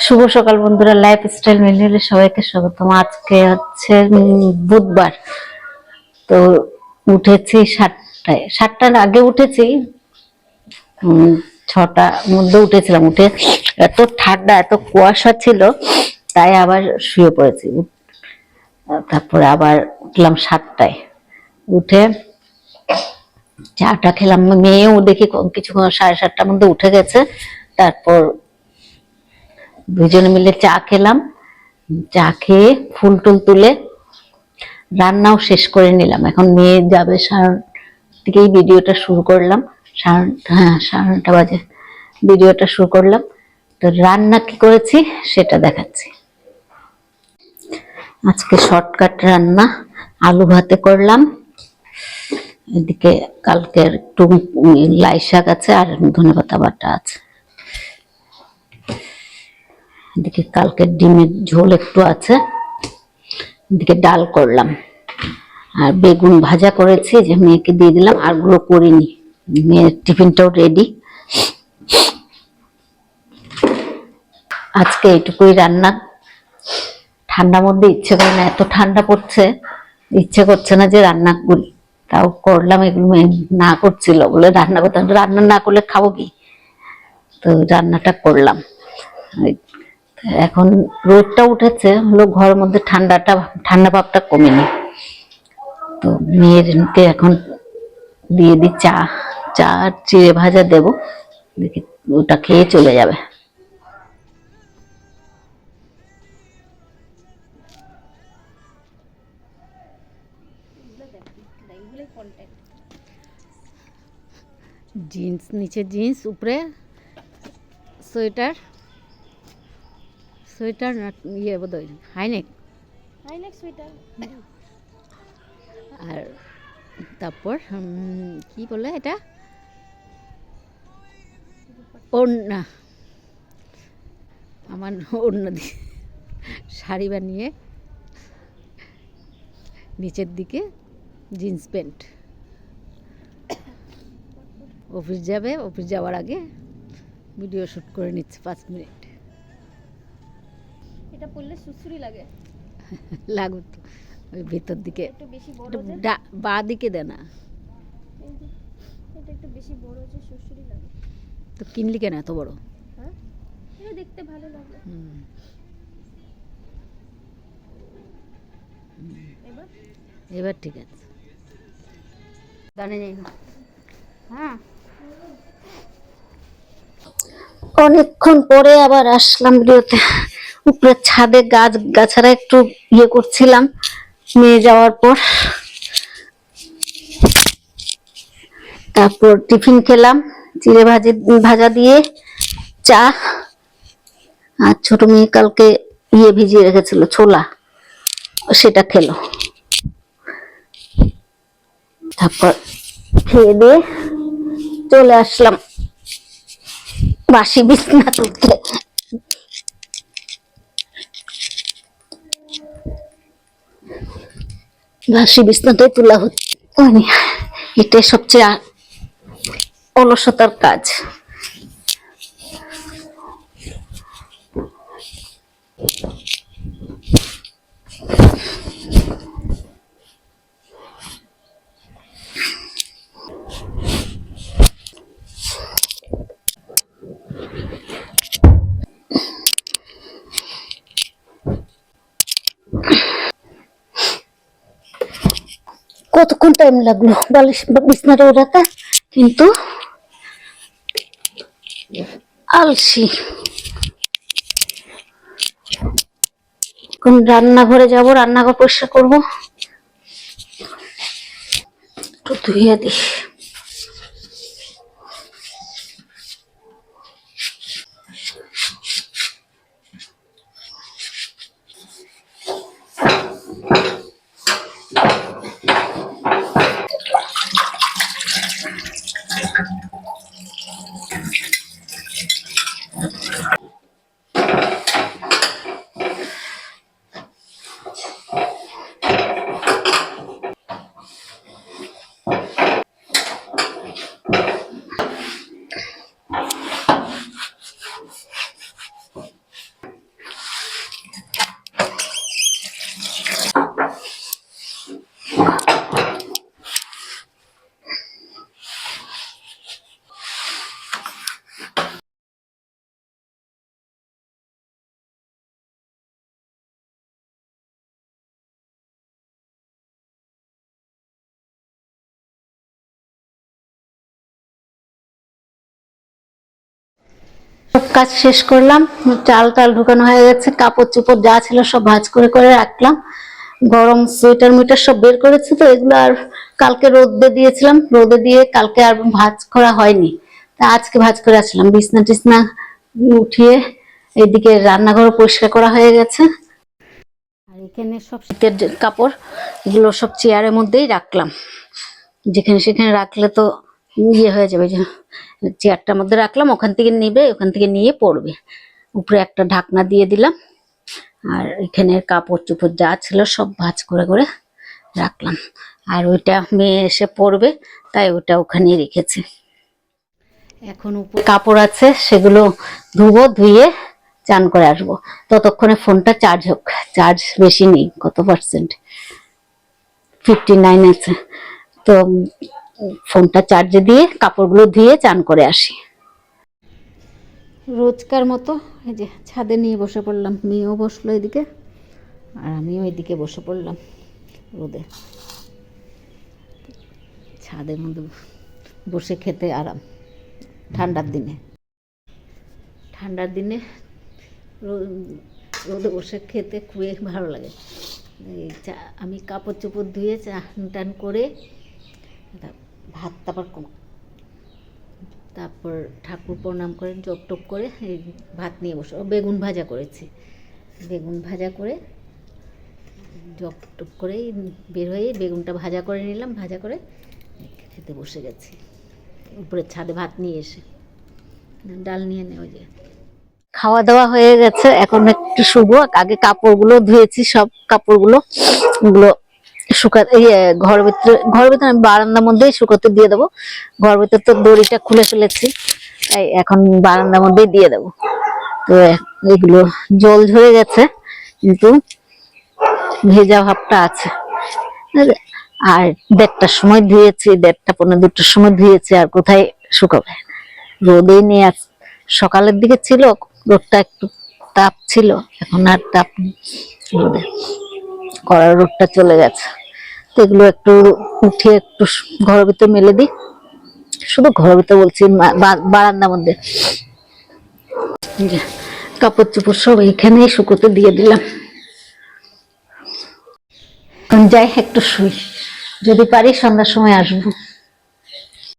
শুভ সকাল বন্ধুরা, লাইফস্টাইল ম্যানুয়ালে সবাইকে স্বাগতম। আজকে হচ্ছে বুধবার। তো উঠেছি 7টায়, 7টার আগে উঠেছি, 6টার মধ্যে উঠেছিলাম। উঠে এত ঠান্ডা, এত কুয়াশা ছিল, তাই আবার শুয়ে পড়েছি। তারপরে আবার উঠলাম 7টায়। উঠে চাটা খেলাম। মেয়েও দেখি কিছুক্ষণ 7:30টার মধ্যে উঠে গেছে। তারপর দুজনে মিলে চা খেলাম। চা খেয়ে ফুল টুল তুলে রান্নাও শেষ করে নিলাম। এখন মেয়ে যাবে, 9:30 ভিডিওটা শুরু করলাম। 9:30 বাজে ভিডিওটা শুরু করলাম। তো রান্না কি করেছি সেটা দেখাচ্ছি। আজকে শর্টকাট রান্না, আলু ভাতে করলাম। এদিকে কালকের একটু লাই শাক আছে আর ধনেপাতা বাটা আছে। এদিকে কালকের ডিমের ঝোল একটু আছে। এদিকে ডাল করলাম আর বেগুন ভাজা করেছি, যে মেয়েকে দিয়ে দিলাম। আর গুলো করিনি, মেয়ের টিফিনটাও রেডি। আজকে এইটুকুই রান্না। ঠান্ডার মধ্যে ইচ্ছে করে না, এত ঠান্ডা পড়ছে, ইচ্ছে করছে না যে রান্না করি। তাও করলাম। এগুলো না করছিল বলে রান্না করতাম, রান্না না করলে খাবো কি। তো রান্নাটা করলাম। এখন রোদটা উঠেছে, হলো ঘরের মধ্যে ঠান্ডা ভাবটা কমেনি। তো মেয়েরকে এখন দিয়ে দিই চা। চা আর চিড়ে ভাজা দেবো, দেখি ওটা খেয়ে চলে যাবে। জিন্স, নিচে জিন্স, উপরে সোয়েটার। সোয়েটার না ইয়ে বোধহয় হাইনেক সোয়েটার। আর তারপর কি বলে এটা, ওড়না। আমার ওড়না দিয়ে শাড়ি বানিয়ে নিচের দিকে জিন্স প্যান্ট। অফিস যাবে, অফিস যাওয়ার আগে ভিডিও শ্যুট করে নিচ্ছে 5 মিনিট। এটা পরলে সুসুরি লাগে। লাগুক তো। ওই ভেতর দিকে একটু বেশি বড়, বা দিকে দে না। এটা একটু বেশি বড় যে সুসুরি লাগে। তো কিনলি কেন এত বড়? হ্যাঁ, এটা দেখতে ভালো লাগে। এবার ঠিক আছে। জানে যাই না। হ্যাঁ, অনেকক্ষণ পরে আবার আসলাম ভিডিওতে। উপরে ছাদে গাছারা একটু ইয়ে করছিলাম মেয়ে যাওয়ার পর। তারপর টিফিন খেলাম, চিড়ে ভাজা দিয়ে চা। আর ছোট মেয়ে কালকে ইয়ে ভিজিয়ে রেখেছিল ছোলা, সেটা খেলো। তারপর খেয়ে দিয়ে চলে আসলাম বাসি বিছনা তুলতে। বাসি বিছনাটাই তোলা হচ্ছে, এটাই সবচেয়ে অলসতার কাজ। কতক্ষণ টাইম লাগলো বালিশ বিছনাটা ওঠাতে, কিন্তু আলসি। এখন রান্নাঘরে যাব, রান্নাঘর পরিষ্কার করবো, একটু ধুয়ে দিই। সব কাজ শেষ করলাম, চাল টাল ঢুকানো হয়ে গেছে, কাপড় চোপড় যা ছিল সব ভাঁজ করে করে রাখলাম। গরম সোয়েটার মিটার সব বের করেছি, তো এগুলো আর কালকে রোদে দিয়েছিলাম, রোদে দিয়ে কালকে আর ভাঁজ করা হয়নি, তা আজকে ভাঁজ করে আসলাম। বিছনা টিছনা উঠিয়ে এদিকে রান্নাঘর পরিষ্কার করা হয়ে গেছে। আর এখানে সব শীতের যে কাপড়, এগুলো সব চেয়ারের মধ্যেই রাখলাম, যেখানে সেখানে রাখলে তো ইয়ে হয়ে যাবে। যে চেয়ারটার মধ্যে রাখলাম, ওখান থেকে নিবে, ওখান থেকে নিয়ে পড়বে। উপরে একটা ঢাকনা দিয়ে দিলাম। আর এখানের কাপড় চোপড় যা ছিল সব ভাঁজ করে করে রাখলাম। আর ওইটা মেয়ে এসে পড়বে, তাই ওটা ওখানে রেখেছি। এখন উপরে কাপড় আছে, সেগুলো ধুবো, ধুয়ে চান করে আসবো। ততক্ষণে ফোনটা চার্জ হোক। চার্জ বেশি নেই, কত পার্সেন্ট, 59 আছে। তো ফোনটা চার্জে দিয়ে কাপড়গুলো ধুয়ে চান করে আসি। রোজকার মতো এই যে ছাদে নিয়ে বসে পড়লাম, মেয়েও বসলো এদিকে আর আমিও এদিকে বসে পড়লাম রোদে। ছাদের মধ্যে বসে খেতে আরাম, ঠান্ডার দিনে। ঠান্ডার দিনে রোদে বসে খেতে খুবই ভালো লাগে। আমি কাপড় চোপড় ধুয়ে চান টান করে ভাত তারপর ঠাকুর প্রণাম করে জপ টপ করে ভাত নিয়ে বসে, বেগুন ভাজা করেছি। বেগুন ভাজা করে জপ টপ করেই বের হয়ে বেগুনটা ভাজা করে নিলাম, ভাজা করে খেতে বসে গেছি। উপরে ছাদে ভাত নিয়ে এসে ডাল নিয়ে নেওয়া যায়। খাওয়া দাওয়া হয়ে গেছে, এখন একটু শুবো। আগে কাপড়গুলো ধুয়েছি, সব কাপড়গুলো এগুলো শুকাতে ঘরের ভিতরে আমি বারান্দার মধ্যেই শুকাতে দিয়ে দেবো। ঘরের ভিতরে তো দড়িটা খুলে ফেলেছি, তাই এখন বারান্দার মধ্যেই দিয়ে দেবো। তো এগুলো জল ঝরে গেছে, কিন্তু ভেজা ভাবটা আছে। আর 1:30টার সময় ধুয়েছি, 1:30 পৌনে 2টার সময় ধুয়েছি, আর কোথায় শুকাবে, রোদেই নেই। আর সকালের দিকে ছিল রোদটা, একটু তাপ ছিল, এখন আর তাপ নেই, রোদে কড়া রোদটা চলে গেছে। তো এগুলো একটু উঠিয়ে একটু ঘরের ভিতরে মেলে দিই, শুধু ঘরের ভিতরে বলছি, বারান্দার মধ্যে। কাপড় চোপড় সব এখানেই শুকোতে দিয়ে দিলাম। এখন যাই একটু শুই, যদি পারি সন্ধ্যার সময় আসবো।